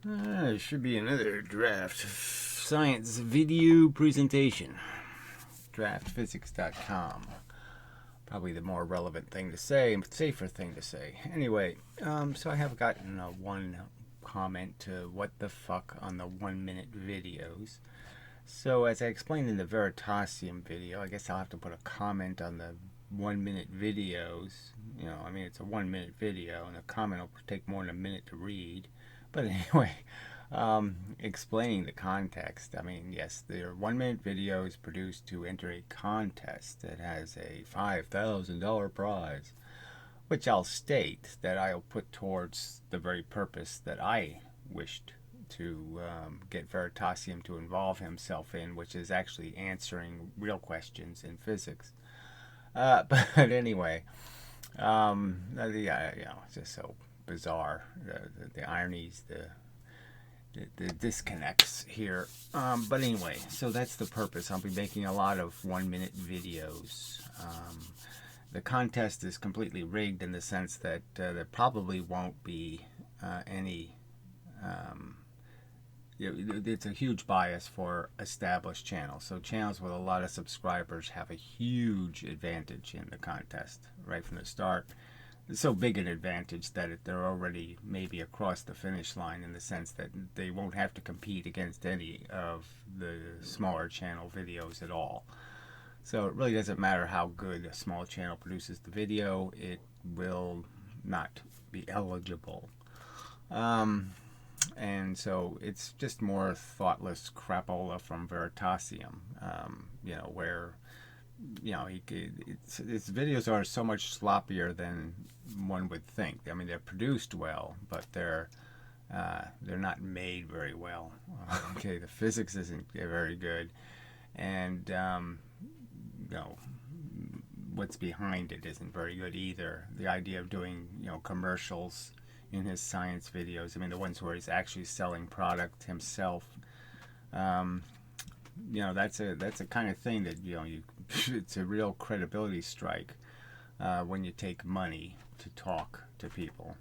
It should be another draft science video presentation. Draftphysics.com. Probably the more relevant thing to say, safer thing to say. Anyway, so I have gotten one comment to what the fuck on the 1 minute videos. So as I explained in the Veritasium video, I guess I'll have to put a comment on the 1 minute videos. I mean, it's a 1 minute video, and a comment will take more than a minute to read. But anyway, explaining the context. I mean, yes, they're 1 minute videos produced to enter a contest that has a $5,000 prize, which I'll state that I'll put towards the very purpose that I wished to get Veritasium to involve himself in, which is actually answering real questions in physics. But anyway, it's just so bizarre. The ironies, the disconnects here. But anyway, so that's the purpose. I'll be making a lot of 1 minute videos. The contest is completely rigged in the sense that there probably won't be any. It's a huge bias for established channels. So channels with a lot of subscribers have a huge advantage in the contest right from the start. It's so big an advantage that they're already maybe across the finish line in the sense that they won't have to compete against any of the smaller channel videos at all. So it really doesn't matter how good a small channel produces the video, it will not be eligible. And so it's just more thoughtless crapola from Veritasium, where its videos are so much sloppier than one would think. I mean, they're produced well, but they're not made very well. Okay, the physics isn't very good, and what's behind it isn't very good either. The idea of doing commercials in his science videos, I mean the ones where he's actually selling product himself, that's a kind of thing that it's a real credibility strike when you take money to talk to people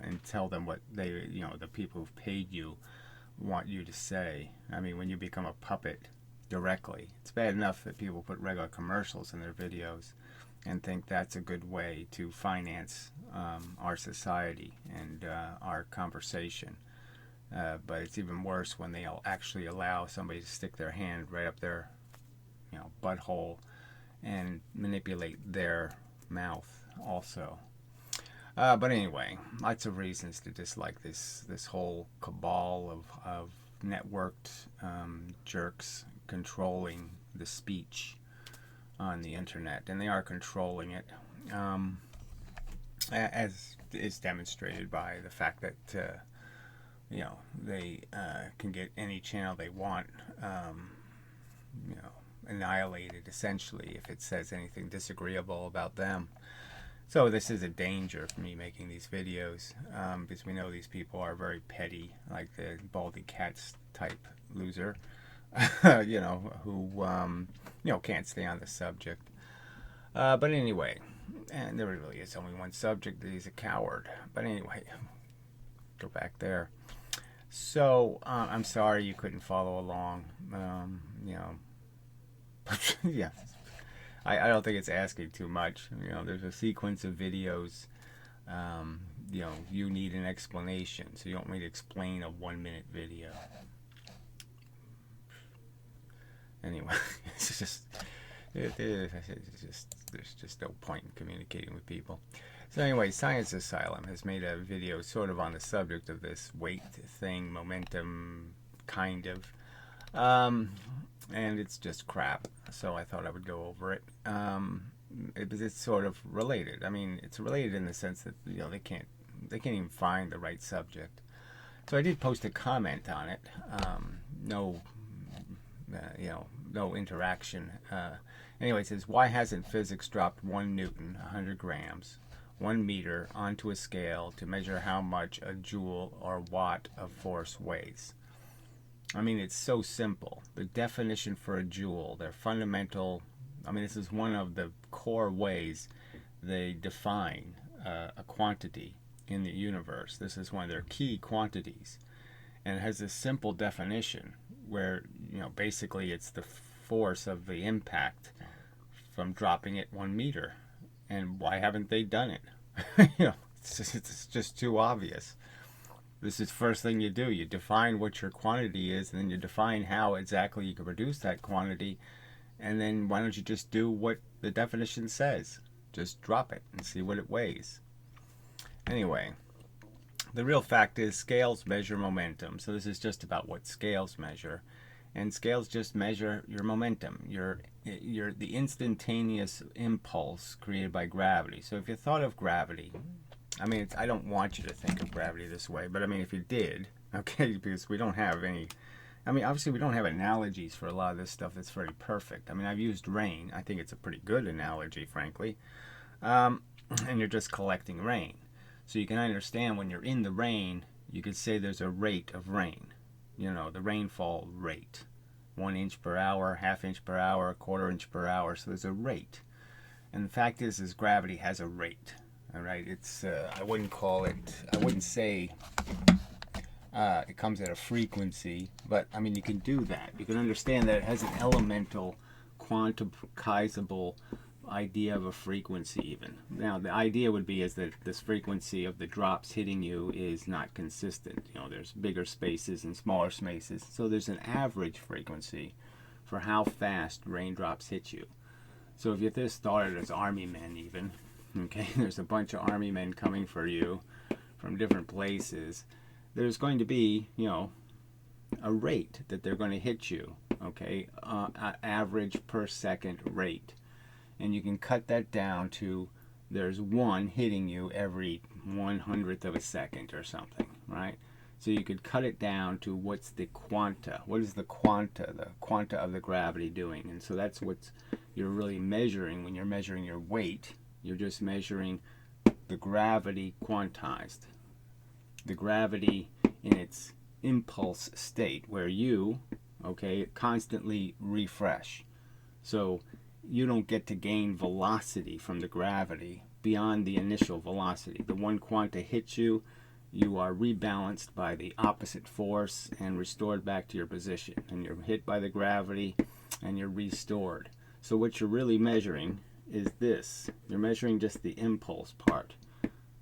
and tell them what the people who've paid you want you to say. I mean, when you become a puppet directly, it's bad enough that people put regular commercials in their videos and think that's a good way to finance our society and our conversation. But it's even worse when they'll actually allow somebody to stick their hand right up their butthole and manipulate their mouth also. But anyway, lots of reasons to dislike this whole cabal of networked jerks controlling the speech on the internet, and they are controlling it, as is demonstrated by the fact that they can get any channel they want annihilated essentially if it says anything disagreeable about them. So this is a danger for me making these videos, because we know these people are very petty, like the Baldy Cats type loser, who can't stay on the subject. But anyway, and there really is only one subject, that he's a coward. But anyway, go back there. So I'm sorry you couldn't follow along. Yeah, I don't think it's asking too much. There's a sequence of videos. You need an explanation, so you don't want me to explain a 1 minute video. Anyway, there's just no point in communicating with people. So anyway, Science Asylum has made a video sort of on the subject of this weight thing, momentum, kind of. And it's just crap, so I thought I would go over it. It's sort of related. I mean, it's related in the sense that they can't even find the right subject. So I did post a comment on it. No interaction. Anyway, it says, why hasn't physics dropped 1 Newton, 100 grams, 1 meter onto a scale to measure how much a joule or watt of force weighs? I mean, it's so simple. The definition for a joule, their fundamental, this is one of the core ways they define a quantity in the universe. This is one of their key quantities. And it has this simple definition where, basically it's the force of the impact from dropping it 1 meter. And why haven't they done it? It's just too obvious. This is the first thing you do. You define what your quantity is, and then you define how exactly you can produce that quantity. And then why don't you just do what the definition says? Just drop it and see what it weighs. Anyway, the real fact is scales measure momentum. So this is just about what scales measure. And scales just measure your momentum, the instantaneous impulse created by gravity. So if you thought of gravity, I don't want you to think of gravity this way, but if you did, okay, because we don't have any, obviously we don't have analogies for a lot of this stuff that's very perfect. I've used rain. I think it's a pretty good analogy, frankly. And you're just collecting rain. So you can understand when you're in the rain, you could say there's a rate of rain. The rainfall rate. 1 inch per hour, ½ inch per hour, 1/4 inch per hour. So there's a rate. And the fact is gravity has a rate. All right, it's I wouldn't say it comes at a frequency, but you can do that. You can understand that it has an elemental, quantifiable idea of a frequency even. Now, the idea would be is that this frequency of the drops hitting you is not consistent. There's bigger spaces and smaller spaces, so there's an average frequency for how fast raindrops hit you. So if you just started as army men even, okay, there's a bunch of army men coming for you from different places, there's going to be, a rate that they're going to hit you, okay, average per second rate. And you can cut that down to there's one hitting you every 1/100th of a second or something, right? So you could cut it down to what's the quanta. What is the quanta of the gravity doing? And so that's what you're really measuring when you're measuring your weight. You're just measuring the gravity quantized. The gravity in its impulse state where you, okay, constantly refresh. So you don't get to gain velocity from the gravity beyond the initial velocity. The one quanta hits you, you are rebalanced by the opposite force and restored back to your position. And you're hit by the gravity and you're restored. So what you're really measuring is this. You're measuring just the impulse part,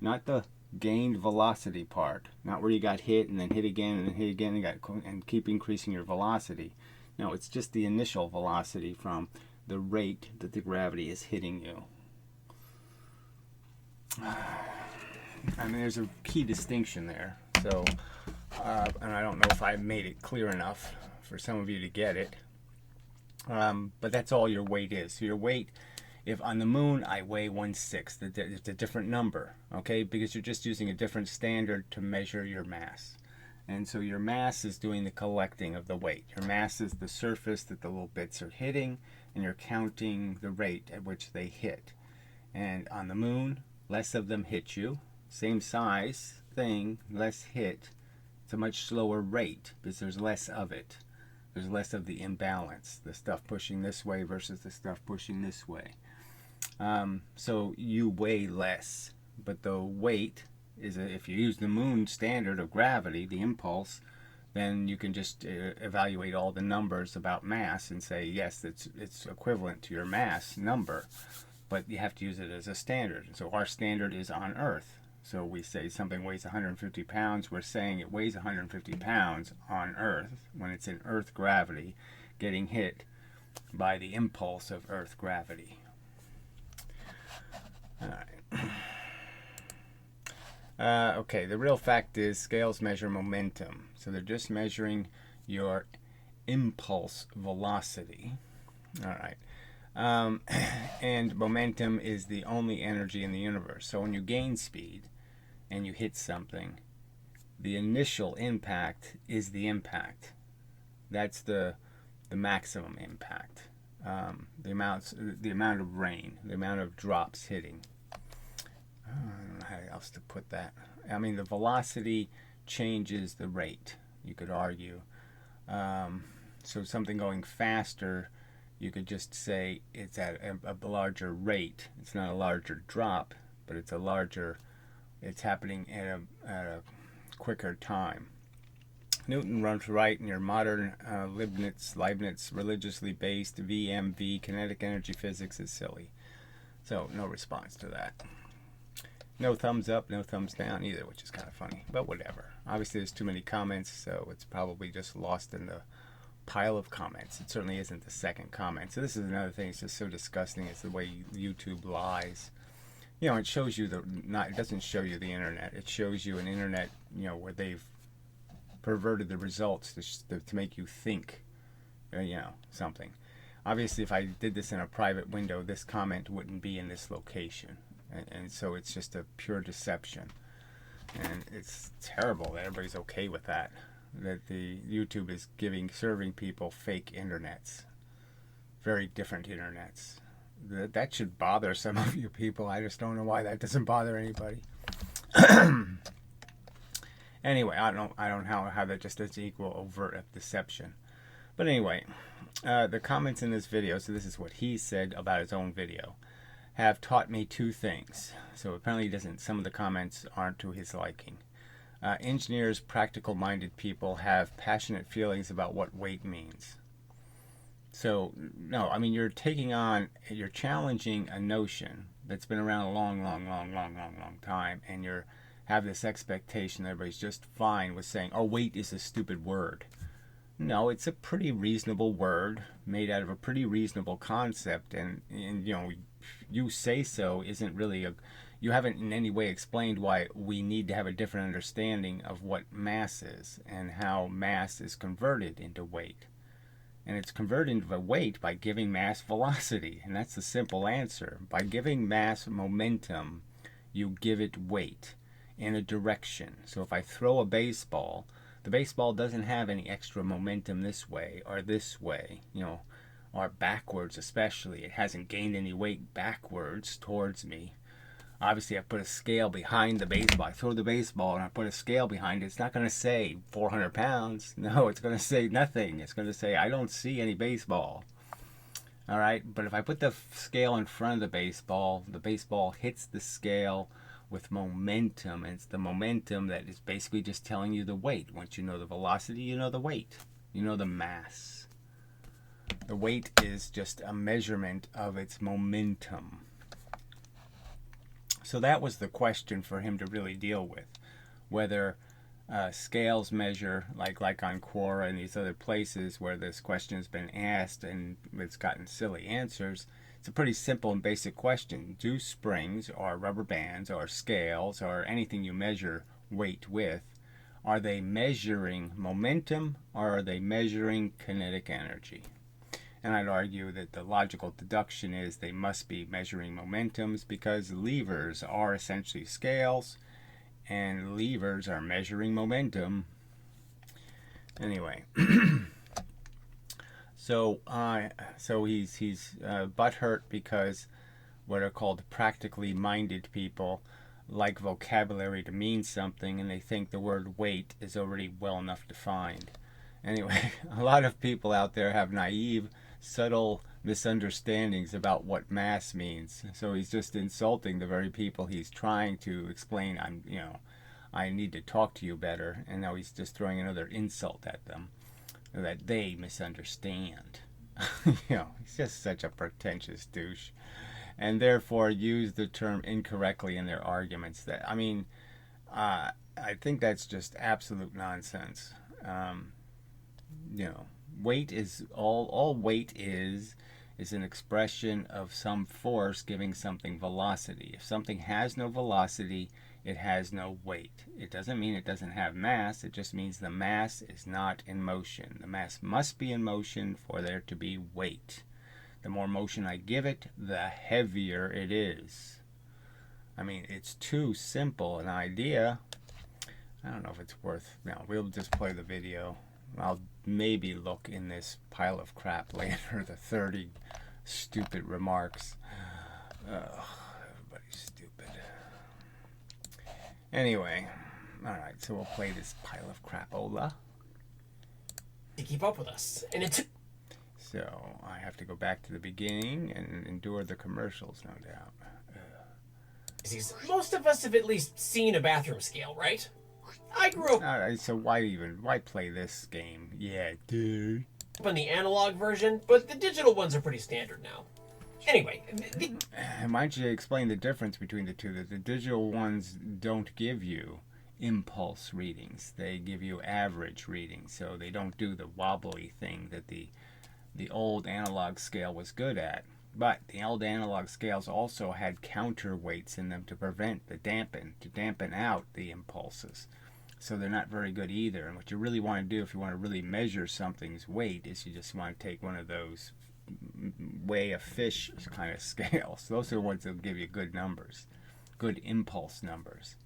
not the gained velocity part, not where you got hit and then hit again and then hit again and keep increasing your velocity. No, it's just the initial velocity from the rate that the gravity is hitting you. There's a key distinction there. So, and I don't know if I made it clear enough for some of you to get it. But that's all your weight is. So your weight, if on the moon I weigh 1/6, it's a different number, okay? Because you're just using a different standard to measure your mass. And so your mass is doing the collecting of the weight. Your mass is the surface that the little bits are hitting, and you're counting the rate at which they hit. And on the moon, less of them hit you. Same size thing, less hit. It's a much slower rate because there's less of it. There's less of the imbalance, the stuff pushing this way versus the stuff pushing this way. So you weigh less, but the weight is, if you use the moon standard of gravity, the impulse, then you can just evaluate all the numbers about mass and say, yes, it's equivalent to your mass number, but you have to use it as a standard. So our standard is on Earth. So we say something weighs 150 pounds, we're saying it weighs 150 pounds on Earth when it's in Earth gravity getting hit by the impulse of Earth gravity. All right. Okay, the real fact is scales measure momentum. So they're just measuring your impulse velocity. All right. And momentum is the only energy in the universe. So when you gain speed and you hit something, the initial impact is the impact. That's the maximum impact. The amount of rain, the amount of drops hitting. I don't know how else to put that. The velocity changes the rate, you could argue. So something going faster, you could just say it's at a larger rate. It's not a larger drop, but it's happening at a quicker time. Newton runs right, and your modern Leibniz religiously based VMV kinetic energy physics is silly. So no response to that. No thumbs up, no thumbs down either, which is kind of funny, but whatever. Obviously there's too many comments, so it's probably just lost in the pile of comments. It certainly isn't the second comment. So this is another thing that's just so disgusting. It's the way YouTube lies. You know, it shows you it doesn't show you the internet. It shows you an internet, you know, where they've perverted the results to make you think, you know, something. Obviously, if I did this in a private window, this comment wouldn't be in this location. And so it's just a pure deception. And it's terrible that everybody's okay with that. That the YouTube is serving people fake internets. Very different internets. That should bother some of you people. I just don't know why that doesn't bother anybody. Anyway, I don't know how that just doesn't equal overt deception. But anyway, the comments in this video, so this is what he said about his own video, have taught me two things. So apparently some of the comments aren't to his liking. Engineers, practical-minded people have passionate feelings about what weight means. So, no, I mean, you're challenging a notion that's been around a long time, and have this expectation that everybody's just fine with saying, oh, weight is a stupid word. No, it's a pretty reasonable word made out of a pretty reasonable concept, and you know, you say so isn't really you haven't in any way explained why we need to have a different understanding of what mass is and how mass is converted into weight. And it's converted into a weight by giving mass velocity, and that's the simple answer. By giving mass momentum, you give it weight in a direction. So if I throw a baseball, the baseball doesn't have any extra momentum this way, you know, or backwards especially. It hasn't gained any weight backwards towards me. Obviously, I put a scale behind the baseball. I throw the baseball and I put a scale behind it. It's not going to say 400 pounds. No, it's going to say nothing. It's going to say, I don't see any baseball. All right, but if I put the scale in front of the baseball hits the scale with momentum, and it's the momentum that is basically just telling you the weight. Once you know the velocity, you know the weight. You know the mass. The weight is just a measurement of its momentum. So that was the question for him to really deal with. Whether scales measure, like on Quora and these other places where this question has been asked and it's gotten silly answers. It's a pretty simple and basic question. Do springs or rubber bands or scales or anything you measure weight with, are they measuring momentum or are they measuring kinetic energy? And I'd argue that the logical deduction is they must be measuring momentums because levers are essentially scales and levers are measuring momentum. Anyway, so he's butthurt because what are called practically minded people like vocabulary to mean something, and they think the word weight is already well enough defined. Anyway, a lot of people out there have naive, subtle misunderstandings about what mass means. So he's just insulting the very people he's trying to explain, I need to talk to you better, and now he's just throwing another insult at them that they misunderstand. He's just such a pretentious douche, and therefore use the term incorrectly in their arguments. I think that's just absolute nonsense. Weight is all weight is an expression of some force giving something velocity. If something has no velocity, it has no weight. It doesn't mean it doesn't have mass. It just means the mass is not in motion. The mass must be in motion for there to be weight. The more motion I give it, the heavier it is. It's too simple an idea. I don't know if it's worth... we'll just play the video. I'll maybe look in this pile of crap later, the 30 stupid remarks. Everybody's stupid. Anyway, alright, so we'll play this pile of crapola. To keep up with us. And it's... So, I have to go back to the beginning and endure the commercials, no doubt. Most of us have at least seen a bathroom scale, right? I grew up All right, so why play this game? Yeah, dude. on the analog version, but the digital ones are pretty standard now. Anyway, Why don't you explain the difference between the two? That the digital ones don't give you impulse readings; they give you average readings. So they don't do the wobbly thing that the old analog scale was good at. But the old analog scales also had counterweights in them to prevent to dampen out the impulses. So they're not very good either. And what you really want to do if you want to really measure something's weight is you just want to take one of those weigh a fish kind of scales. Those are the ones that will give you good numbers, good impulse numbers.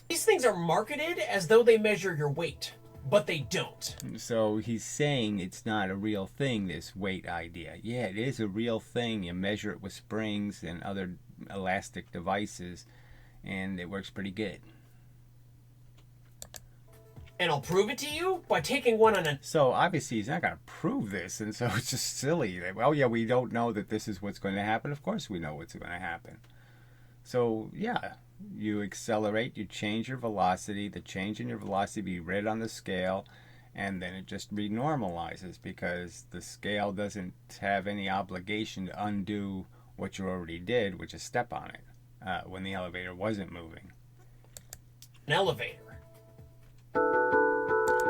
these things are marketed as though they measure your weight, but they don't. So he's saying it's not a real thing, this weight idea. Yeah, it is a real thing. You measure it with springs and other elastic devices, and it works pretty good. And I'll prove it to you by taking one on a... So obviously he's not going to prove this, and so it's just silly. Well, yeah, we don't know that this is what's going to happen. Of course we know what's going to happen. So, yeah, you accelerate, you change your velocity. The change in your velocity be read on the scale, and then it just renormalizes because the scale doesn't have any obligation to undo what you already did, which is step on it, when the elevator wasn't moving. an elevator.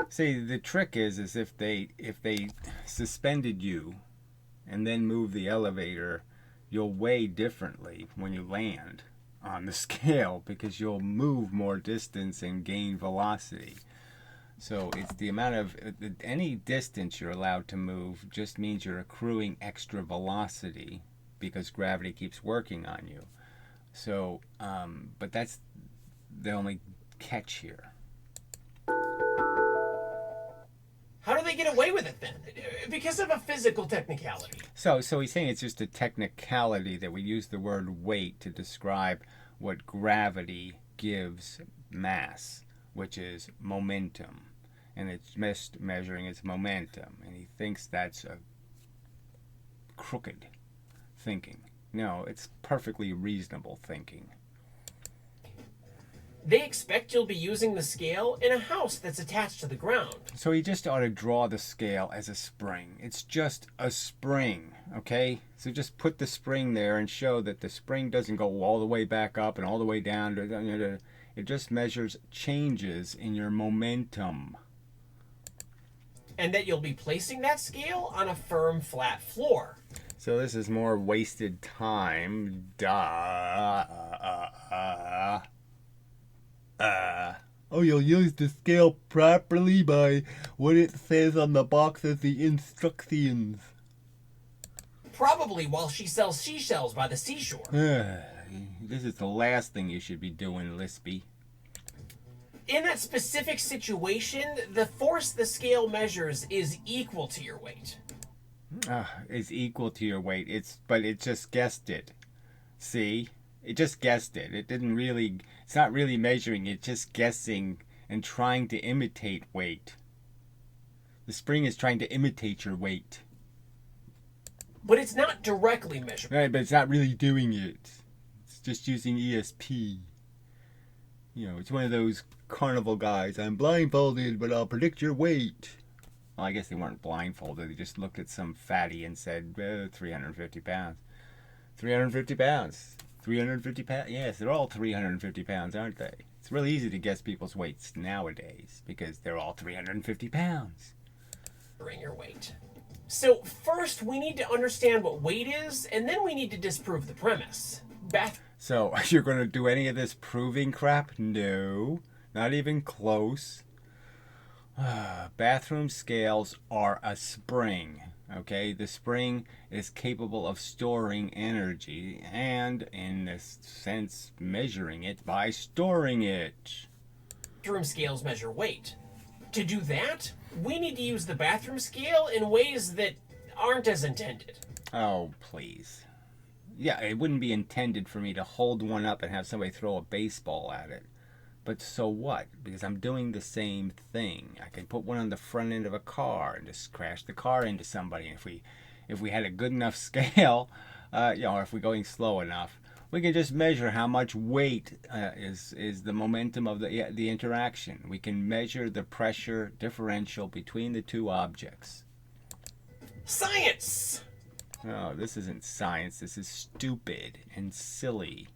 See, the trick is if they suspended you and then move the elevator, you'll weigh differently when you land on the scale because you'll move more distance and gain velocity. So it's the amount of any distance you're allowed to move just means you're accruing extra velocity because gravity keeps working on you. So, but that's the only catch here. How do they get away with it then? Because of a physical technicality. So he's saying it's just a technicality that we use the word weight to describe what gravity gives mass, which is momentum. And it's measuring its momentum. And he thinks that's a crooked thinking. No, it's perfectly reasonable thinking. They expect you'll be using the scale in a house that's attached to the ground. So he just ought to draw the scale as a spring. It's just a spring, okay? So just put the spring there and show that the spring doesn't go all the way back up and all the way down. It just measures changes in your momentum. And that you'll be placing that scale on a firm, flat floor. So this is more wasted time. You'll use the scale properly by what it says on the box as the instructions. Probably while she sells seashells by the seashore. This is the last thing you should be doing, Lispy. In that specific situation, the force the scale measures is equal to your weight. It's equal to your weight. But it just guessed it. See? It just guessed it. It's not really measuring, it's just guessing and trying to imitate weight. The spring is trying to imitate your weight. But it's not directly measured. Right, but it's not really doing it. It's just using ESP. You know, it's one of those carnival guys. I'm blindfolded, but I'll predict your weight. Well, I guess they weren't blindfolded. They just looked at some fatty and said, 350 pounds. 350 pounds. 350 pounds? Yes, they're all 350 pounds, aren't they? It's really easy to guess people's weights nowadays because they're all 350 pounds. Bring your weight. So first we need to understand what weight is, and then we need to disprove the premise. So you're going to do any of this proving crap? No, not even close. Bathroom scales are a spring. Okay, the spring is capable of storing energy and, in this sense, measuring it by storing it. Bathroom scales measure weight. To do that, we need to use the bathroom scale in ways that aren't as intended. Oh, please. Yeah, it wouldn't be intended for me to hold one up and have somebody throw a baseball at it. But so what? Because I'm doing the same thing. I can put one on the front end of a car and just crash the car into somebody. If we had a good enough scale, or if we're going slow enough, We can just measure how much weight is the momentum of the interaction. We can measure the pressure differential between the two objects. Science! Oh, this isn't science. This is stupid and silly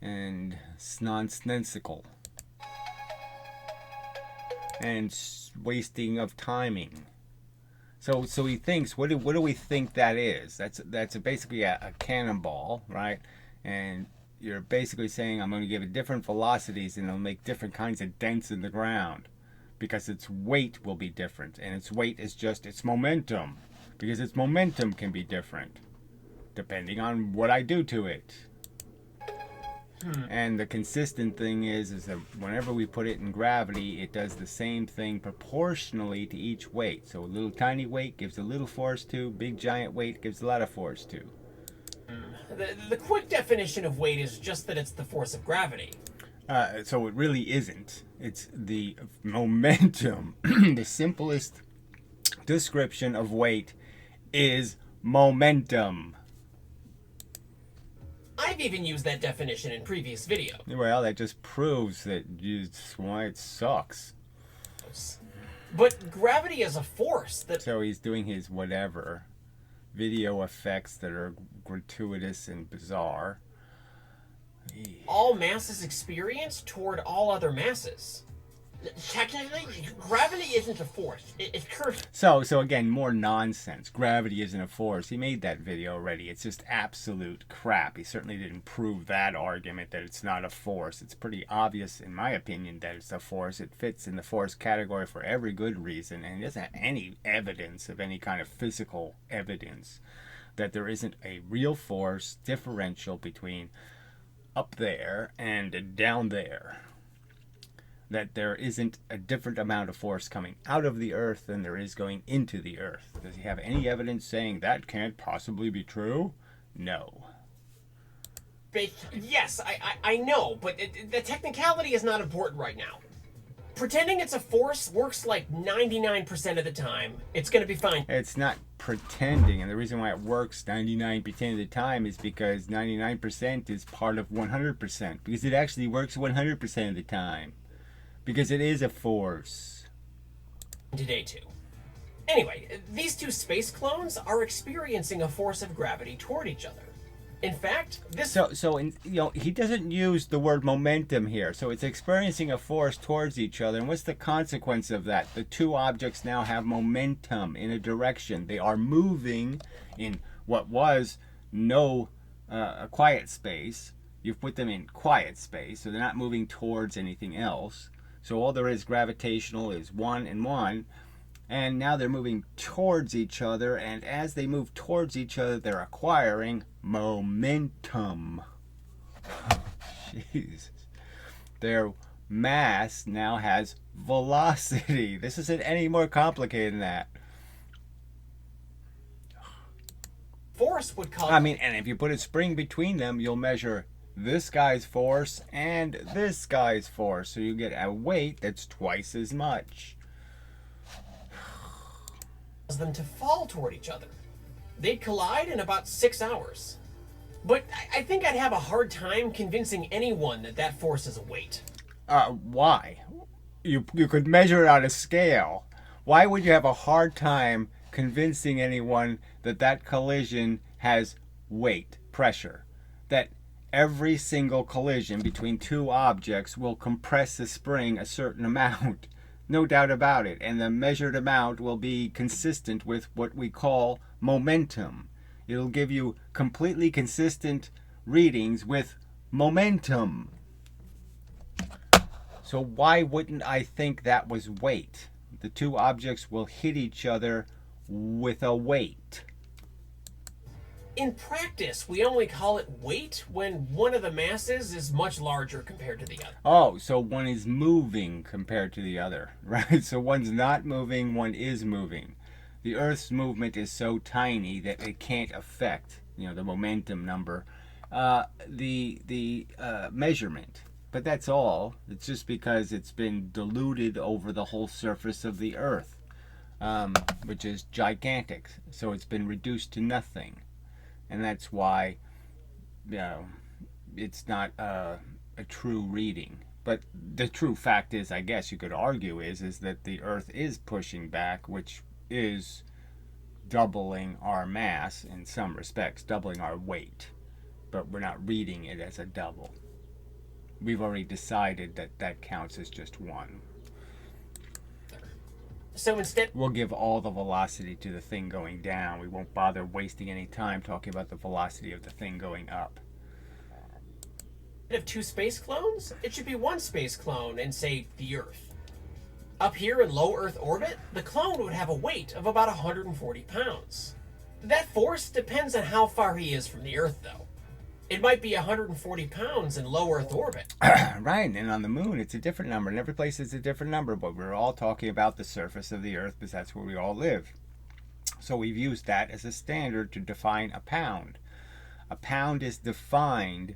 and nonsensical and wasting of timing. So he thinks, what do we think that is? That's basically a cannonball, right? And you're basically saying, I'm going to give it different velocities and it'll make different kinds of dents in the ground because its weight will be different, and its weight is just its momentum, because its momentum can be different depending on what I do to it. And the consistent thing is that whenever we put it in gravity, it does the same thing proportionally to each weight. So a little tiny weight gives a little force to, big giant weight gives a lot of force to. The quick definition of weight is just that it's the force of gravity. So it really isn't. It's the momentum. The simplest description of weight is momentum. I've even used that definition in previous videos. Well, that just proves that why it sucks. But gravity is a force that... So he's doing his whatever video effects that are gratuitous and bizarre. all masses experience toward all other masses. Technically, gravity isn't a force. It's cursed. So again, more nonsense. Gravity isn't a force. He made that video already. It's just absolute crap. He certainly didn't prove that argument that it's not a force. It's pretty obvious, in my opinion, that it's a force. It fits in the force category for every good reason, and it doesn't have any evidence of any kind of physical evidence that there isn't a real force differential between up there and down there. That there isn't a different amount of force coming out of the Earth than there is going into the Earth. Does he have any evidence saying that can't possibly be true? No. But yes, I know, but the technicality is not important right now. Pretending it's a force works like 99% of the time. It's going to be fine. It's not pretending, and the reason why it works 99% of the time is because 99% is part of 100%. Because it actually works 100% of the time. Because it is a force. Today, too. Anyway, these two space clones are experiencing a force of gravity toward each other. In fact, this... So he doesn't use the word momentum here. So it's experiencing a force towards each other. And what's the consequence of that? The two objects now have momentum in a direction. They are moving in what was a quiet space. You've put them in quiet space, so they're not moving towards anything else. So all there is gravitational is 1 and 1. And now they're moving towards each other. And as they move towards each other, they're acquiring momentum. Jesus. Their mass now has velocity. This isn't any more complicated than that. Force would cause... and if you put a spring between them, you'll measure this guy's force and this guy's force, so you get a weight that's twice as much. them to fall toward each other. They'd collide in about 6 hours. But I think I'd have a hard time convincing anyone that that force is a weight. Why? You could measure it on a scale. Why would you have a hard time convincing anyone that that collision has weight, pressure? That every single collision between two objects will compress the spring a certain amount. No doubt about it. And the measured amount will be consistent with what we call momentum. It'll give you completely consistent readings with momentum. So why wouldn't I think that was weight? The two objects will hit each other with a weight. In practice, we only call it weight when one of the masses is much larger compared to the other. Oh, so one is moving compared to the other, right? So one's not moving, one is moving. The Earth's movement is so tiny that it can't affect, the momentum number, the measurement. But that's all. It's just because it's been diluted over the whole surface of the Earth, which is gigantic. So it's been reduced to nothing. And that's why, it's not a true reading. But the true fact is, I guess you could argue, is that the Earth is pushing back, which is doubling our mass in some respects, doubling our weight. But we're not reading it as a double. We've already decided that that counts as just one. So instead, we'll give all the velocity to the thing going down. We won't bother wasting any time talking about the velocity of the thing going up. Instead of 2 space clones, it should be 1 space clone and, say, the Earth. Up here in low Earth orbit, the clone would have a weight of about 140 pounds. That force depends on how far he is from the Earth, though. It might be 140 pounds in low Earth orbit. Right, and on the moon it's a different number. In every place it's a different number, but we're all talking about the surface of the Earth because that's where we all live. So we've used that as a standard to define a pound. A pound is defined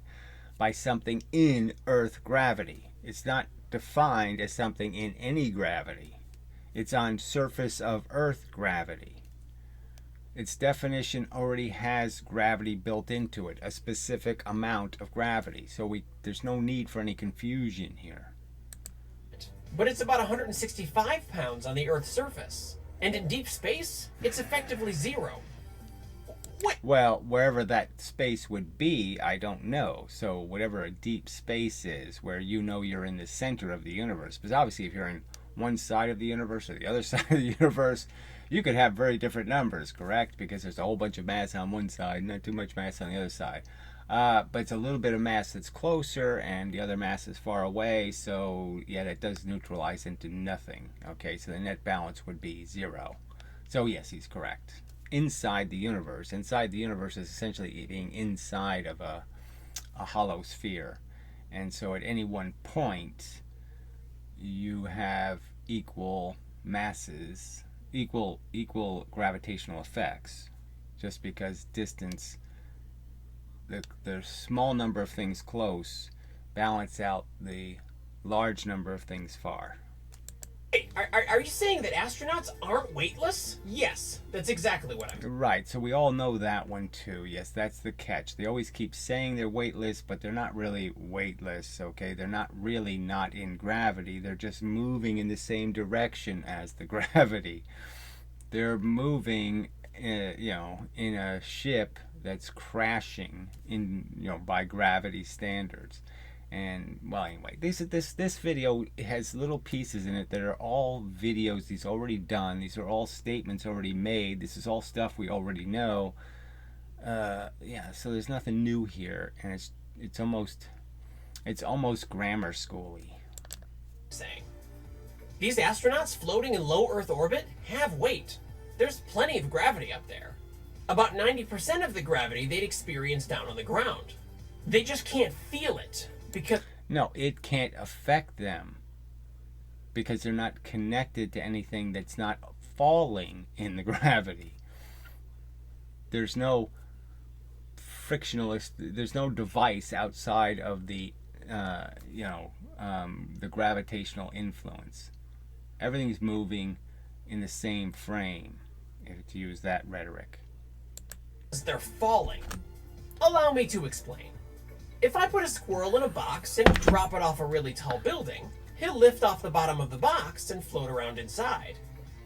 by something in Earth gravity. It's not defined as something in any gravity. It's on surface of Earth gravity. Its definition already has gravity built into it, a specific amount of gravity. So there's no need for any confusion here. But it's about 165 pounds on the Earth's surface. And in deep space, it's effectively 0. What? Well, wherever that space would be, I don't know. So whatever a deep space is, where you know you're in the center of the universe. Because obviously if you're in one side of the universe or the other side of the universe, you could have very different numbers, correct? Because there's a whole bunch of mass on one side, not too much mass on the other side. But it's a little bit of mass that's closer, and the other mass is far away, so yeah, that does neutralize into nothing. Okay, so the net balance would be 0. So yes, he's correct. Inside the universe is essentially being inside of a hollow sphere. And so at any one point, you have equal masses, equal gravitational effects, just because distance, the small number of things close balance out the large number of things far. Hey, are you saying that astronauts aren't weightless? Yes, that's exactly what I'm... Right, so we all know that one too. Yes, that's the catch. They always keep saying they're weightless, but they're not really weightless, okay? They're not really not in gravity. They're just moving in the same direction as the gravity. They're moving, in a ship that's crashing by gravity standards. And well, anyway, this video has little pieces in it that are all videos he's already done. These are all statements already made. This is all stuff we already know. Yeah, so there's nothing new here, and it's almost grammar schooly. Saying these astronauts floating in low Earth orbit have weight. There's plenty of gravity up there. About 90% of the gravity they'd experience down on the ground. They just can't feel it. Because no, it can't affect them because they're not connected to anything that's not falling in the gravity. There's no frictionless, there's no device outside of the gravitational influence. Everything's moving in the same frame, to use that rhetoric. They're falling. Allow me to explain. If I put a squirrel in a box and drop it off a really tall building, he'll lift off the bottom of the box and float around inside.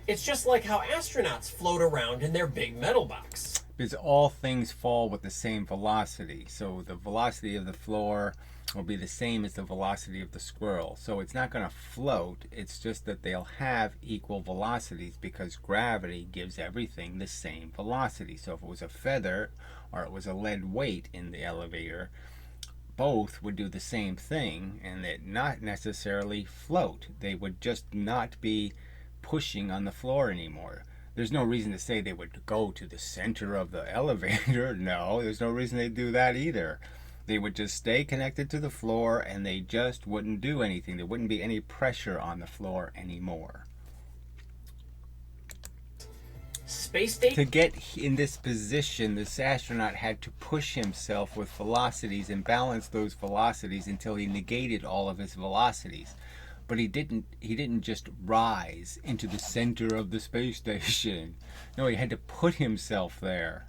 It's just like how astronauts float around in their big metal box. Because all things fall with the same velocity. So the velocity of the floor will be the same as the velocity of the squirrel. So it's not going to float. It's just that they'll have equal velocities because gravity gives everything the same velocity. So if it was a feather or it was a lead weight in the elevator, both would do the same thing and that not necessarily float. They would just not be pushing on the floor anymore. There's no reason to say they would go to the center of the elevator. No, there's no reason they'd do that either. They would just stay connected to the floor and they just wouldn't do anything. There wouldn't be any pressure on the floor anymore. Space station. To get in this position, this astronaut had to push himself with velocities and balance those velocities until he negated all of his velocities. But he didn't just rise into the center of the space station. No, he had to put himself there.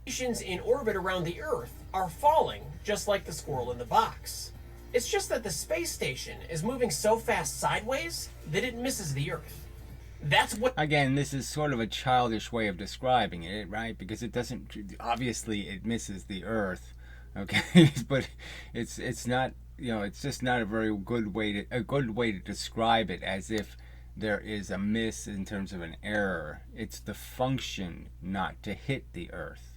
Stations in orbit around the Earth are falling, just like the squirrel in the box. It's just that the space station is moving so fast sideways that it misses the Earth. That's what. Again, this is sort of a childish way of describing it, right? Because it doesn't, obviously it misses the Earth, okay? But it's not, it's just not a very good way to describe it, as if there is a miss in terms of an error. It's the function not to hit the Earth.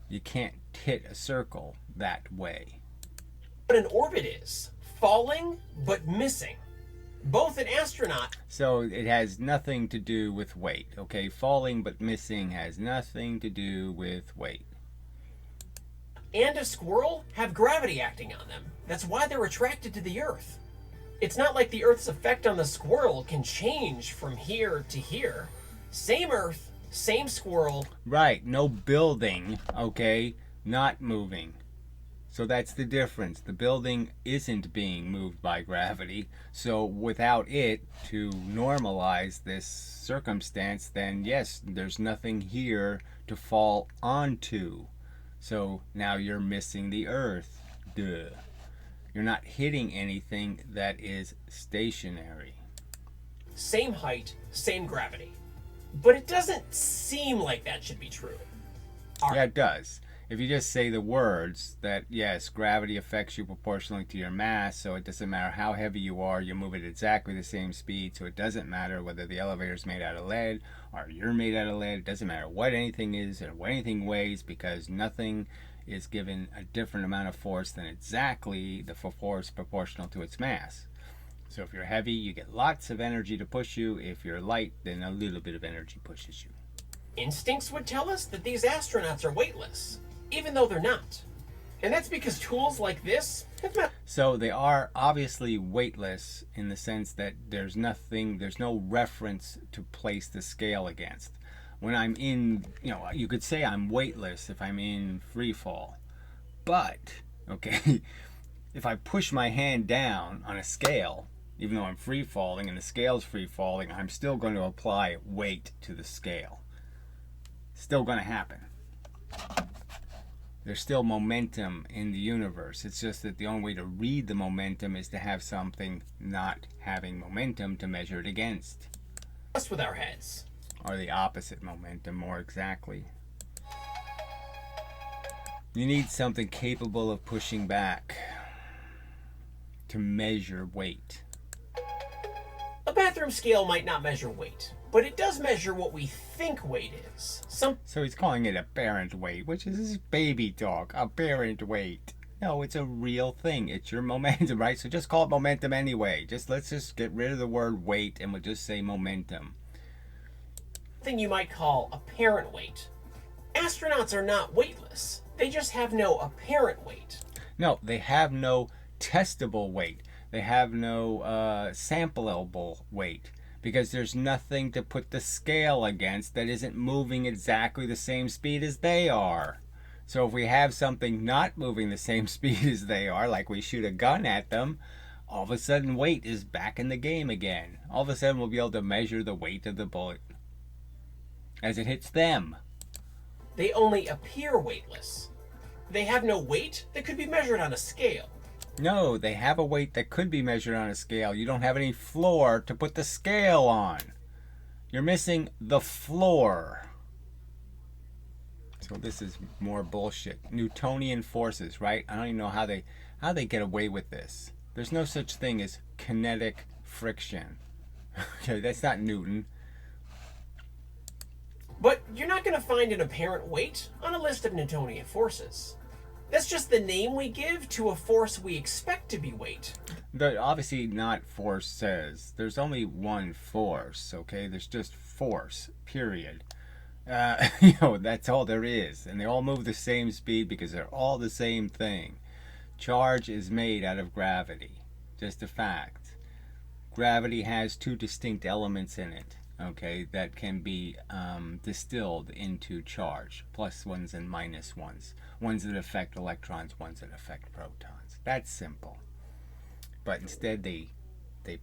You can't hit a circle that way. What an orbit is: falling but missing. Both an astronaut. So it has nothing to do with weight, okay? Falling but missing has nothing to do with weight. And a squirrel have gravity acting on them. That's why they're attracted to the Earth. It's not like the Earth's effect on the squirrel can change from here to here. Same Earth, same squirrel. Right, no building, okay? Not moving. So that's the difference. The building isn't being moved by gravity. So without it to normalize this circumstance, then yes, there's nothing here to fall onto. So now you're missing the Earth. Duh. You're not hitting anything that is stationary. Same height, same gravity. But it doesn't seem like that should be true. Yeah, it does. If you just say the words that, yes, gravity affects you proportionally to your mass, so it doesn't matter how heavy you are, you move at exactly the same speed, so it doesn't matter whether the elevator's made out of lead or you're made out of lead. It doesn't matter what anything is or what anything weighs, because nothing is given a different amount of force than exactly the force proportional to its mass. So if you're heavy, you get lots of energy to push you. If you're light, then a little bit of energy pushes you. Instincts would tell us that these astronauts are weightless, even though they're not. And that's because tools like this have not. So they are obviously weightless in the sense that there's no reference to place the scale against. When I'm in, you could say I'm weightless if I'm in free fall. But, okay, if I push my hand down on a scale, even though I'm free falling and the scale's free falling, I'm still going to apply weight to the scale. Still going to happen. There's still momentum in the universe. It's just that the only way to read the momentum is to have something not having momentum to measure it against. Us with our heads. Or the opposite momentum, more exactly. You need something capable of pushing back to measure weight. A bathroom scale might not measure weight, but it does measure what we think weight is. So he's calling it apparent weight, which is baby talk. Apparent weight. No, it's a real thing. It's your momentum, right? So just call it momentum anyway. Let's just get rid of the word weight and we'll just say momentum. Thing you might call apparent weight. Astronauts are not weightless. They just have no apparent weight. No, they have no testable weight. They have no sampleable weight, because there's nothing to put the scale against that isn't moving exactly the same speed as they are. So if we have something not moving the same speed as they are, like we shoot a gun at them, all of a sudden weight is back in the game again. All of a sudden we'll be able to measure the weight of the bullet as it hits them. They only appear weightless. They have no weight that could be measured on a scale. No, they have a weight that could be measured on a scale. You don't have any floor to put the scale on. You're missing the floor. So this is more bullshit. Newtonian forces, right? I don't even know how they get away with this. There's no such thing as kinetic friction. Okay, that's not Newton. But you're not going to find an apparent weight on a list of Newtonian forces. That's just the name we give to a force we expect to be weight. Obviously not force says. There's only one force, okay? There's just force, period. That's all there is. And they all move the same speed because they're all the same thing. Charge is made out of gravity. Just a fact. Gravity has two distinct elements in it, okay, that can be distilled into charge. Plus ones and minus ones. Ones that affect electrons, ones that affect protons. That's simple. But instead they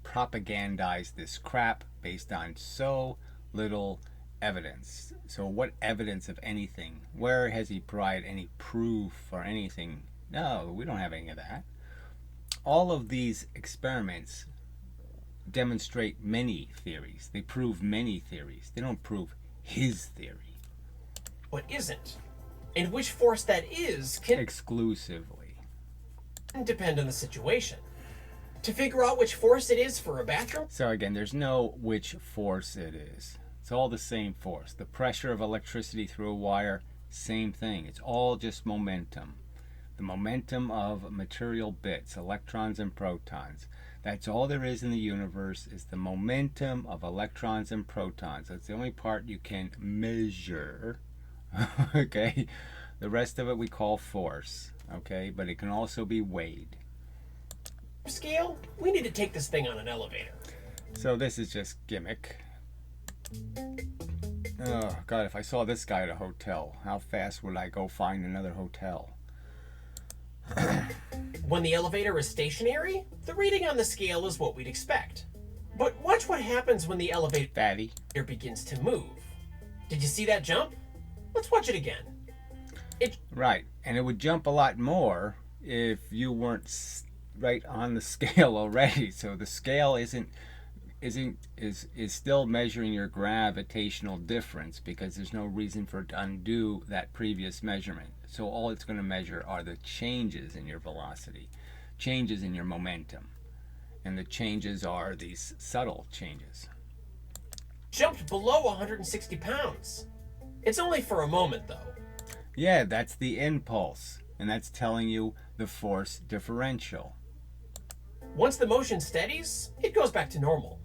propagandize this crap based on so little evidence. So what evidence of anything? Where has he provided any proof or anything? No, we don't have any of that. All of these experiments demonstrate many theories. They prove many theories. They don't prove his theory. What isn't? And which force that is can Exclusively. depend on the situation. To figure out which force it is for a bathroom, So again, there's no which force it is. It's all the same force. The pressure of electricity through a wire, same thing. It's all just momentum. The momentum of material bits, electrons and protons. That's all there is in the universe, is the momentum of electrons and protons. That's the only part you can measure. Okay? The rest of it we call force. Okay? But it can also be weighed. scale, we need to take this thing on an elevator. So this is just gimmick. Oh, God, if I saw this guy at a hotel, how fast would I go find another hotel? When the elevator is stationary, the reading on the scale is what we'd expect. But watch what happens when the elevator Fatty. begins to move. Did you see that jump? Let's watch it again. Right, and it would jump a lot more if you weren't right on the scale already. So the scale is still measuring your gravitational difference, because there's no reason for it to undo that previous measurement. So all it's going to measure are the changes in your velocity, changes in your momentum, and the changes are these subtle changes. Jumped below 160 pounds. It's only for a moment, though. Yeah, that's the impulse, and that's telling you the force differential. Once the motion steadies, it goes back to normal.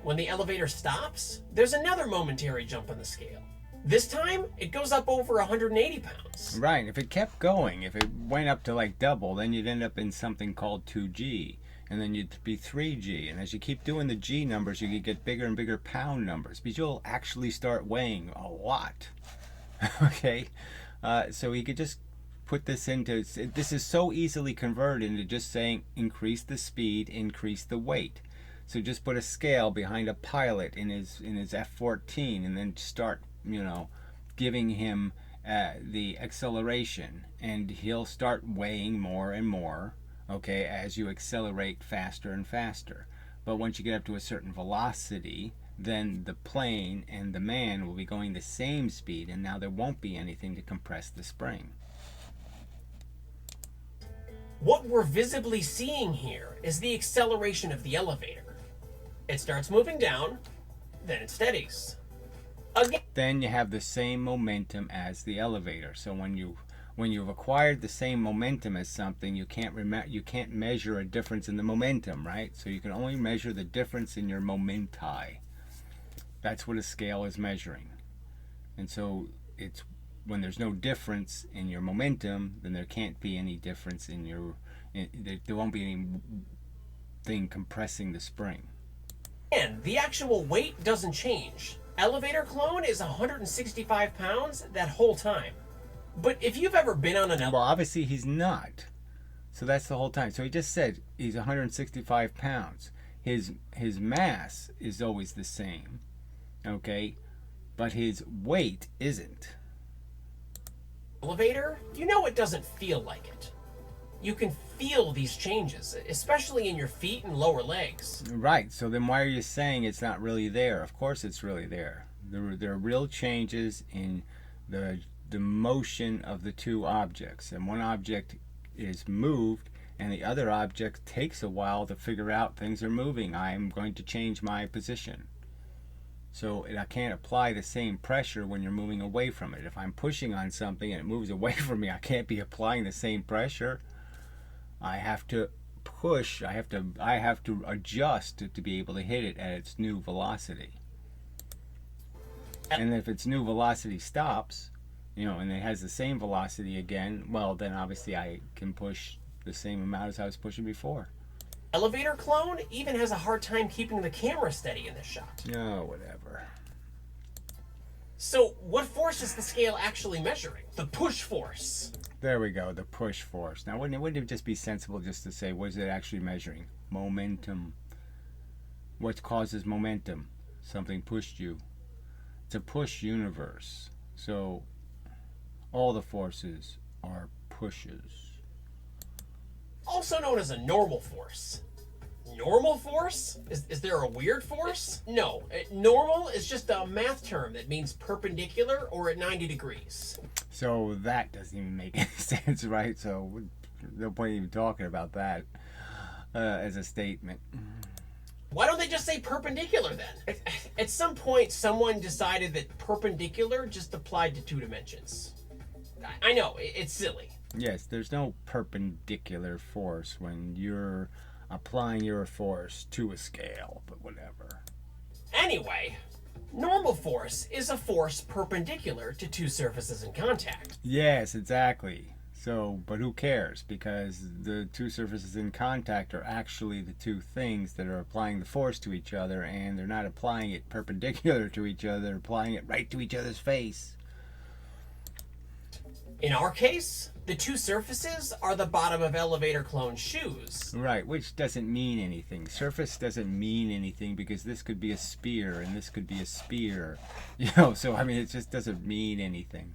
When the elevator stops, there's another momentary jump on the scale. This time, it goes up over 180 pounds. Right, if it kept going, if it went up to like double, then you'd end up in something called 2G, and then you'd be 3G, and as you keep doing the G numbers, you could get bigger and bigger pound numbers, because you'll actually start weighing a lot. Okay, so you could just put this into, this is so easily converted into just saying increase the speed, increase the weight. So just put a scale behind a pilot in his F-14, and then start, giving him the acceleration, and he'll start weighing more and more, okay, as you accelerate faster and faster. But once you get up to a certain velocity, then the plane and the man will be going the same speed, and now there won't be anything to compress the spring. What we're visibly seeing here is the acceleration of the elevator. It starts moving down, then it steadies. Again. Then you have the same momentum as the elevator. So when you've acquired the same momentum as something, you can't measure a difference in the momentum, right? So you can only measure the difference in your momenti. That's what a scale is measuring. And so it's when there's no difference in your momentum, then there can't be any difference in there won't be anything compressing the spring. And the actual weight doesn't change. Elevator clone is 165 pounds that whole time. But if you've ever been on an elevator... Well, obviously he's not. So that's the whole time. So he just said he's 165 pounds. His mass is always the same, okay? But his weight isn't. Elevator, it doesn't feel like it. You can feel these changes, especially in your feet and lower legs. Right, so then why are you saying it's not really there? Of course it's really there. There are real changes in the motion of the two objects. And one object is moved, and the other object takes a while to figure out things are moving. I'm going to change my position. So I can't apply the same pressure when you're moving away from it. If I'm pushing on something and it moves away from me, I can't be applying the same pressure. I have to push, I have to adjust to be able to hit it at its new velocity. And if its new velocity stops, and it has the same velocity again, well, then obviously I can push the same amount as I was pushing before. Elevator clone even has a hard time keeping the camera steady in this shot. Oh, whatever. So, what force is the scale actually measuring? The push force. There we go, the push force. Now, wouldn't it just be sensible just to say, what is it actually measuring? Momentum. What causes momentum? Something pushed you. It's a push universe. So all the forces are pushes. Also known as a normal force. Normal force? Is there a weird force? No. Normal is just a math term that means perpendicular or at 90 degrees. So that doesn't even make any sense, right? So no point even talking about that as a statement. Why don't they just say perpendicular then? At some point, someone decided that perpendicular just applied to 2 dimensions. I know, it's silly. Yes, there's no perpendicular force when you're applying your force to a scale, but whatever. Anyway, normal force is a force perpendicular to 2 surfaces in contact. Yes, exactly. So, but who cares? Because the 2 surfaces in contact are actually the 2 things that are applying the force to each other, and they're not applying it perpendicular to each other, they're applying it right to each other's face. In our case, the 2 surfaces are the bottom of elevator clone shoes. Right, which doesn't mean anything. Surface doesn't mean anything because this could be a spear and this could be a spear. So I mean, it just doesn't mean anything.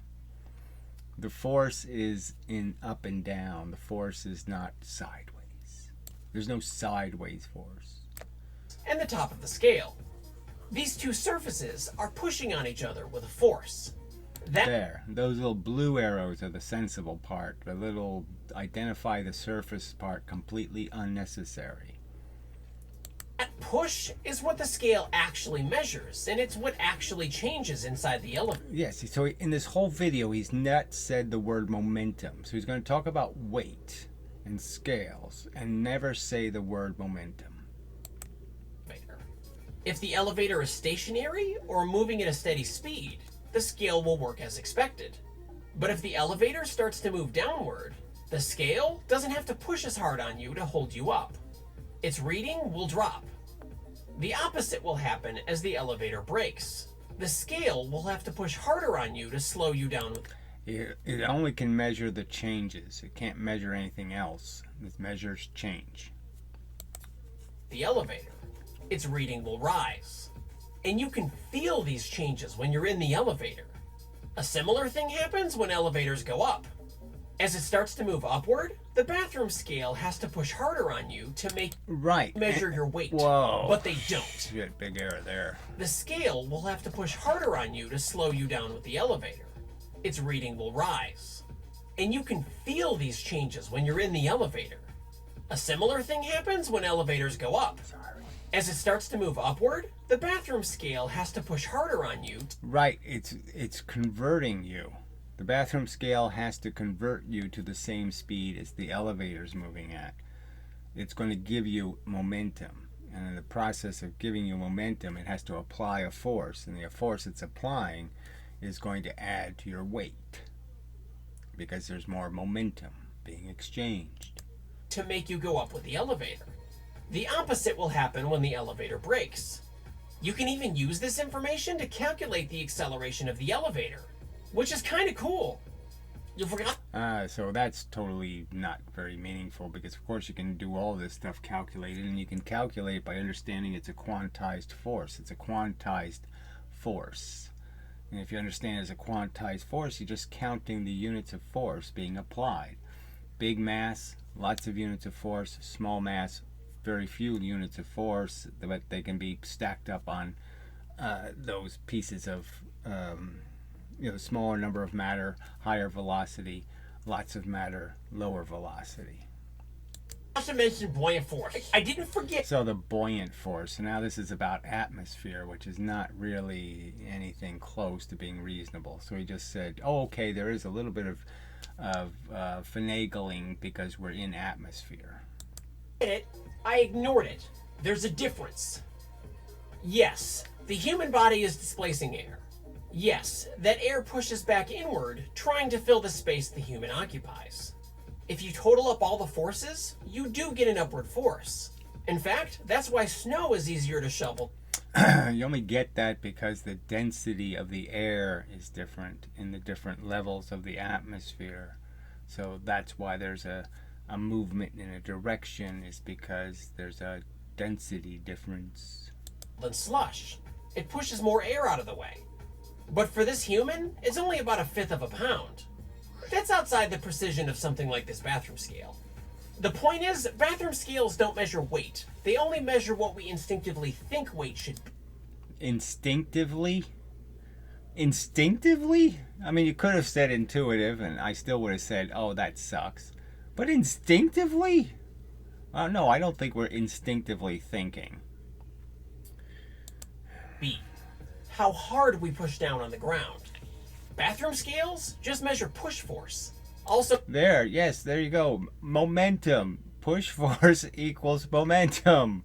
The force is in up and down. The force is not sideways. There's no sideways force. And the top of the scale. These 2 surfaces are pushing on each other with a force. There, those little blue arrows are the sensible part. The little identify the surface part, completely unnecessary. That push is what the scale actually measures, and it's what actually changes inside the elevator. Yes, so in this whole video, he's not said the word momentum. So he's going to talk about weight and scales and never say the word momentum. If the elevator is stationary or moving at a steady speed, the scale will work as expected. But if the elevator starts to move downward, the scale doesn't have to push as hard on you to hold you up. Its reading will drop. The opposite will happen as the elevator brakes. The scale will have to push harder on you to slow you down. It only can measure the changes. It can't measure anything else. It measures change. The elevator, its reading will rise. And you can feel these changes when you're in the elevator. A similar thing happens when elevators go up. As it starts to move upward, the bathroom scale has to push harder on you to measure your weight. Whoa. But they don't. You had big error there. The scale will have to push harder on you to slow you down with the elevator. Its reading will rise. And you can feel these changes when you're in the elevator. A similar thing happens when elevators go up. As it starts to move upward, the bathroom scale has to push harder on you. Right, it's converting you. The bathroom scale has to convert you to the same speed as the elevator's moving at. It's going to give you momentum. And in the process of giving you momentum, it has to apply a force. And the force it's applying is going to add to your weight because there's more momentum being exchanged. To make you go up with the elevator. The opposite will happen when the elevator brakes. You can even use this information to calculate the acceleration of the elevator, which is kind of cool. You forgot? So that's totally not very meaningful because, of course, you can do all this stuff calculated, and you can calculate by understanding it's a quantized force. It's a quantized force. And if you understand it's a quantized force, you're just counting the units of force being applied. Big mass, lots of units of force. Small mass, very few units of force, but they can be stacked up on those pieces of, smaller number of matter, higher velocity, lots of matter, lower velocity. I mentioned buoyant force. I didn't forget. So the buoyant force. Now this is about atmosphere, which is not really anything close to being reasonable. So he just said, oh, okay, there is a little bit of finagling because we're in atmosphere. I ignored it. There's a difference. Yes, the human body is displacing air. Yes, that air pushes back inward, trying to fill the space the human occupies. If you total up all the forces, you do get an upward force. In fact, that's why snow is easier to shovel. You only get that because the density of the air is different in the different levels of the atmosphere. So that's why there's a movement in a direction, is because there's a density difference. Than slush. It pushes more air out of the way. But for this human, it's only about 1/5 of a pound. That's outside the precision of something like this bathroom scale. The point is, bathroom scales don't measure weight. They only measure what we instinctively think weight should be. Instinctively? Instinctively? I mean, you could have said intuitive, and I still would have said, oh, that sucks. But instinctively? No, I don't think we're instinctively thinking. B. How hard we push down on the ground. Bathroom scales just measure push force. Also, there you go. Momentum. Push force equals momentum.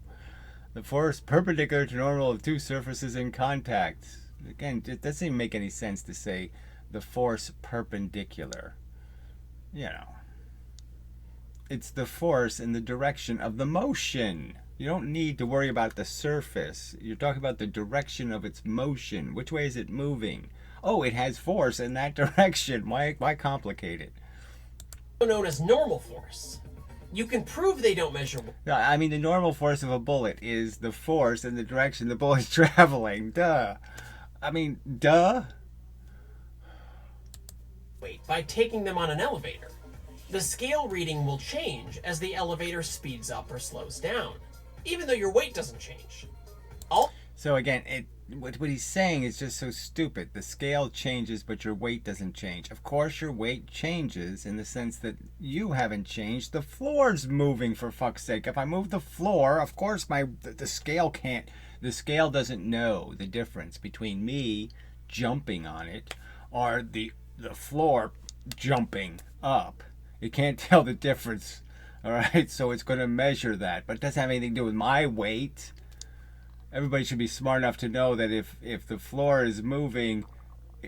The force perpendicular to normal of two surfaces in contact. Again, it doesn't even make any sense to say the force perpendicular. You know. It's the force in the direction of the motion. You don't need to worry about the surface. You're talking about the direction of its motion. Which way is it moving? Oh, it has force in that direction. Why complicate it? known as normal force. You can prove they don't measure. I mean, the normal force of a bullet is the force in the direction the bullet's traveling. Duh. I mean, duh. Weight by taking them on an elevator. The scale reading will change as the elevator speeds up or slows down, even though your weight doesn't change. So again, what he's saying is just so stupid. The scale changes, but your weight doesn't change. Of course, your weight changes in the sense that you haven't changed. The floor's moving, for fuck's sake. If I move the floor, of course the scale can't. The scale doesn't know the difference between me jumping on it or the floor jumping up. It can't tell the difference. All right, so it's going to measure that, but it doesn't have anything to do with my weight. Everybody should be smart enough to know that if the floor is moving,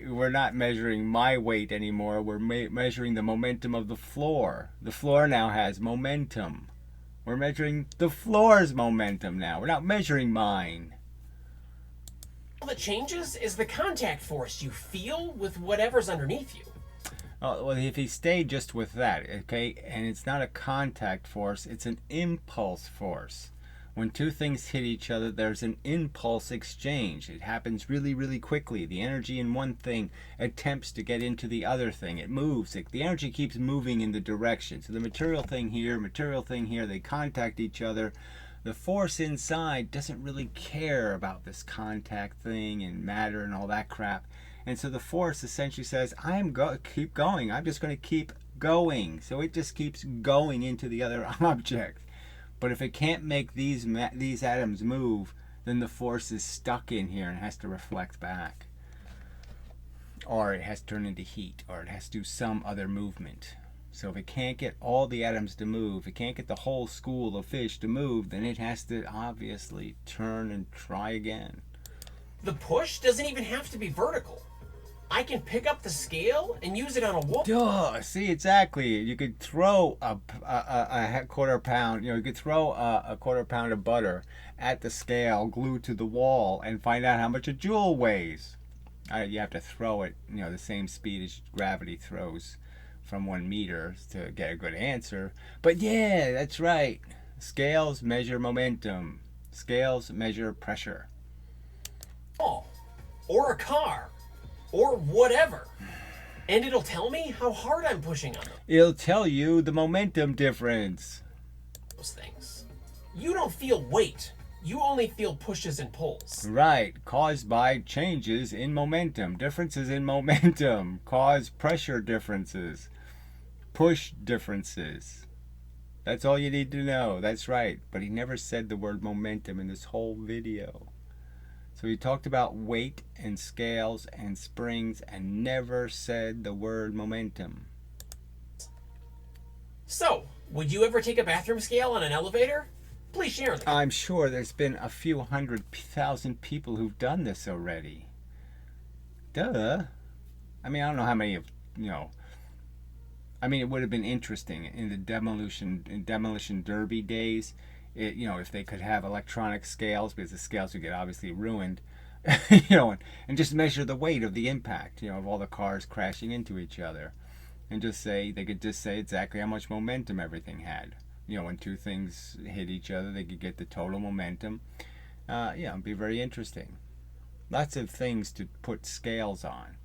we're not measuring my weight anymore. We're measuring the momentum of the floor. The floor now has momentum. We're measuring the floor's momentum now. We're not measuring mine. All that changes is the contact force you feel with whatever's underneath you. Oh, well, if he stayed just with that, okay, and it's not a contact force, it's an impulse force. When two things hit each other, there's an impulse exchange. It happens really, really quickly. The energy in one thing attempts to get into the other thing. It moves. The energy keeps moving in the direction. So the material thing here, they contact each other. The force inside doesn't really care about this contact thing and matter and all that crap. And so the force essentially says, keep going. I'm just going to keep going. So it just keeps going into the other object. But if it can't make these atoms move, then the force is stuck in here and has to reflect back. Or it has to turn into heat, or it has to do some other movement. So if it can't get all the atoms to move, it can't get the whole school of fish to move, then it has to obviously turn and try again. The push doesn't even have to be vertical. I can pick up the scale and use it on a wall. Duh, see, exactly. You could throw a quarter pound, you could throw a quarter pound of butter at the scale glued to the wall and find out how much a joule weighs. You have to throw it, the same speed as gravity throws from 1 meter to get a good answer. But yeah, that's right. Scales measure momentum. Scales measure pressure. Or a car. Or whatever. And it'll tell me how hard I'm pushing on them. It'll tell you the momentum difference. Those things. You don't feel weight. You only feel pushes and pulls. Right. Caused by changes in momentum. Differences in momentum cause pressure differences. Push differences. That's all you need to know. That's right. But he never said the word momentum in this whole video. So he talked about weight and scales and springs and never said the word momentum. So, would you ever take a bathroom scale on an elevator? Please share them. I'm sure there's been a few 100,000 people who've done this already. Duh. I mean, I don't know how many of, I mean, it would have been interesting in the demolition derby days. If they could have electronic scales, because the scales would get obviously ruined, and just measure the weight of the impact, of all the cars crashing into each other, and they could just say exactly how much momentum everything had. When two things hit each other, they could get the total momentum. It'd be very interesting. Lots of things to put scales on.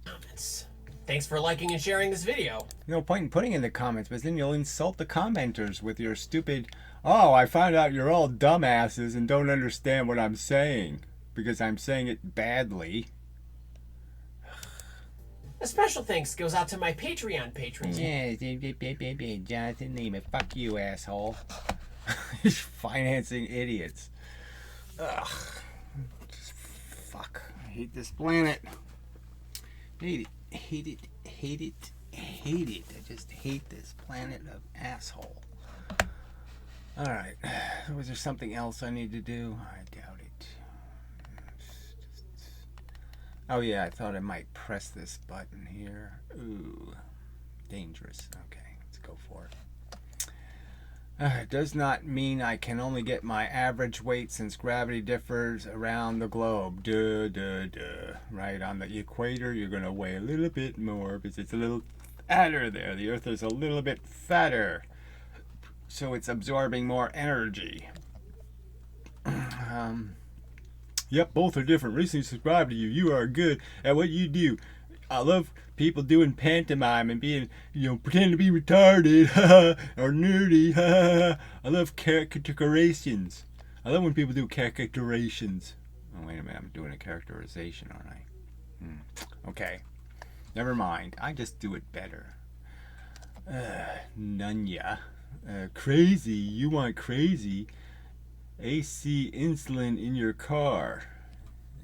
Comments. Thanks for liking and sharing this video. No point in putting in the comments, but then you'll insult the commenters with your stupid, oh, I found out you're all dumbasses and don't understand what I'm saying because I'm saying it badly. A special thanks goes out to my Patreon patrons. Yeah, Jonathan Lehman, fuck you, asshole. He's financing idiots. Ugh. Just fuck. I hate this planet. Hate it. Hate it. Hate it. Hate it. I just hate this planet of asshole. Alright. Was there something else I need to do? I doubt it. Oh yeah, I thought I might press this button here. Ooh. Dangerous. Okay, let's go for it. It does not mean I can only get my average weight since gravity differs around the globe. Duh, duh, duh. Right on the equator, you're going to weigh a little bit more because it's a little fatter there. The Earth is a little bit fatter. So it's absorbing more energy. Yep, both are different. Recently subscribed to you. You are good at what you do. I love people doing pantomime and being, pretending to be retarded, or nerdy, I love characterizations. I love when people do characterizations. Oh, wait a minute, I'm doing a characterization, aren't I? Okay, never mind. I just do it better. Nunya. Crazy, you want crazy. AC insulin in your car.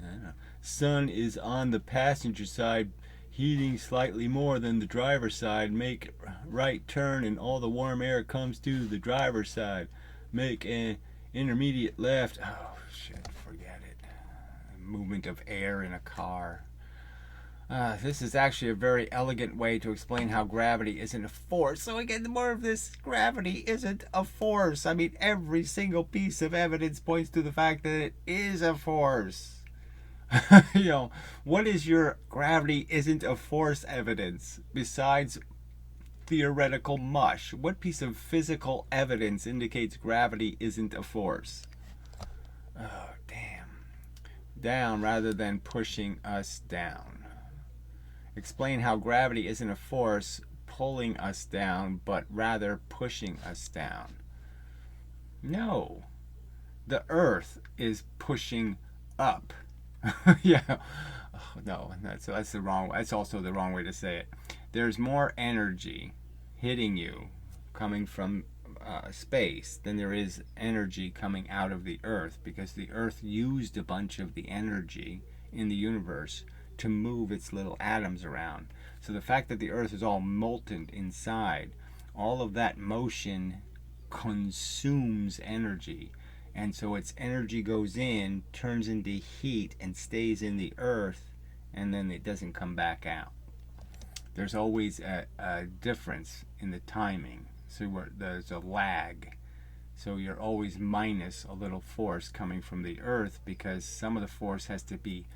I don't know. Sun is on the passenger side, heating slightly more than the driver's side. Make right turn and all the warm air comes to the driver's side. Make an intermediate left. Oh shit, forget it. Movement of air in a car. This is actually a very elegant way to explain how gravity isn't a force. So again, more of this, gravity isn't a force. I mean, every single piece of evidence points to the fact that it is a force. What is your gravity isn't a force evidence besides theoretical mush? What piece of physical evidence indicates gravity isn't a force? Oh, damn. Down rather than pushing us down. Explain how gravity isn't a force pulling us down, but rather pushing us down. No. The Earth is pushing up. Yeah. Oh, no, that's the wrong. That's also the wrong way to say it. There's more energy hitting you coming from space than there is energy coming out of the Earth, because the Earth used a bunch of the energy in the universe to move its little atoms around. So the fact that the Earth is all molten inside, all of that motion consumes energy. And so its energy goes in, turns into heat, and stays in the Earth, and then it doesn't come back out. There's always a difference in the timing. So there's a lag. So you're always minus a little force coming from the Earth, because some of the force has to be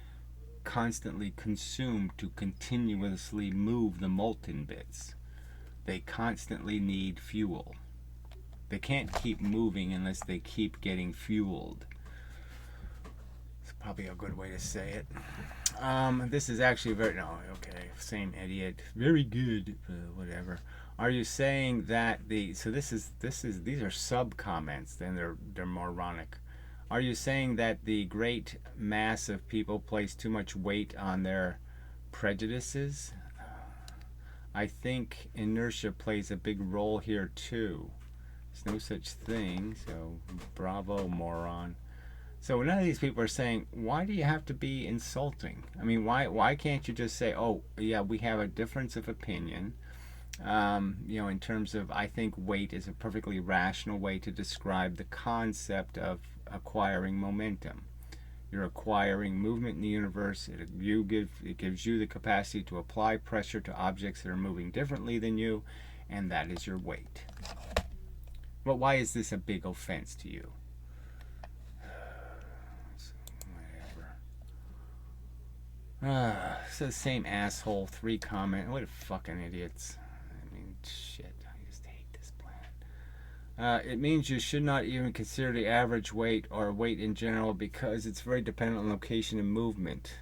constantly consumed to continuously move the molten bits. They constantly need fuel. They can't keep moving unless they keep getting fueled. It's probably a good way to say it. This is actually same idiot. Very good, whatever. Are you saying that these are sub comments, then they're moronic. Are you saying that the great mass of people place too much weight on their prejudices? I think inertia plays a big role here too. There's no such thing, so bravo, moron. So none of these people are saying, why do you have to be insulting? I mean, why can't you just say, oh, yeah, we have a difference of opinion. In terms of, I think weight is a perfectly rational way to describe the concept of acquiring momentum. You're acquiring movement in the universe. It gives you the capacity to apply pressure to objects that are moving differently than you, and that is your weight. But why is this a big offense to you? Whatever. So the same asshole, 3 comment. What a fucking idiots. I mean, shit. I just hate this planet. It means you should not even consider the average weight or weight in general because it's very dependent on location and movement.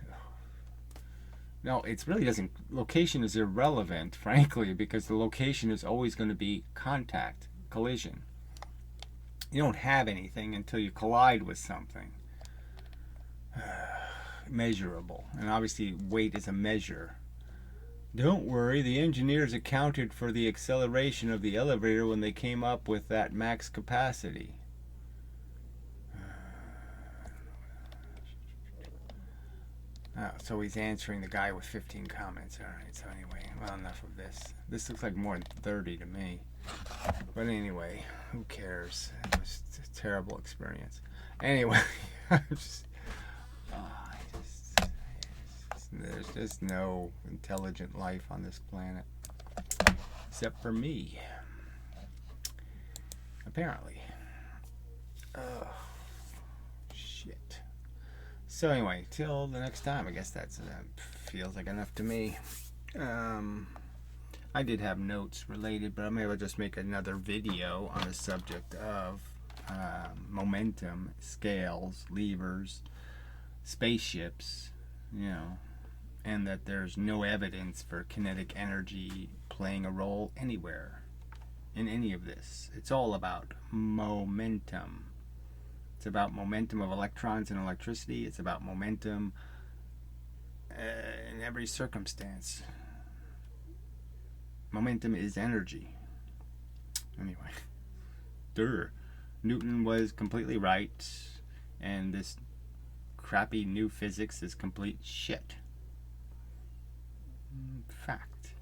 No, it really doesn't. Location is irrelevant, frankly, because the location is always going to be contact, collision. You don't have anything until you collide with something measurable. And obviously, weight is a measure. Don't worry, the engineers accounted for the acceleration of the elevator when they came up with that max capacity. Oh, so he's answering the guy with 15 comments. Alright, so anyway, well, enough of this. This looks like more than 30 to me. But anyway, who cares? It was a terrible experience. Anyway, there's just no intelligent life on this planet. Except for me. Apparently. Oh, shit. So anyway, till the next time, I guess that feels like enough to me. I did have notes related, but maybe I'll just make another video on the subject of momentum, scales, levers, spaceships, you know, and that there's no evidence for kinetic energy playing a role anywhere in any of this. It's all about momentum. It's about momentum of electrons and electricity. It's about momentum in every circumstance. Momentum is energy. Anyway, Newton was completely right, and this crappy new physics is complete shit. Fact.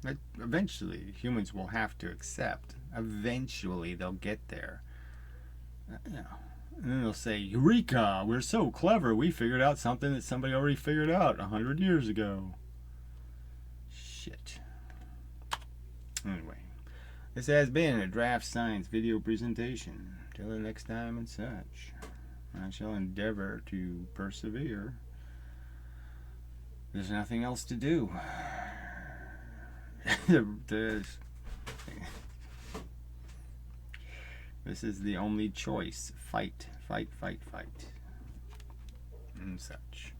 But eventually, humans will have to accept. Eventually, they'll get there. You know. And then they'll say, Eureka! We're so clever, we figured out something that somebody already figured out 100 years ago. Shit. Anyway, this has been a DraftScience video presentation. Till the next time and such, I shall endeavor to persevere. There's nothing else to do. This is the only choice. Fight, fight, fight, fight. And such.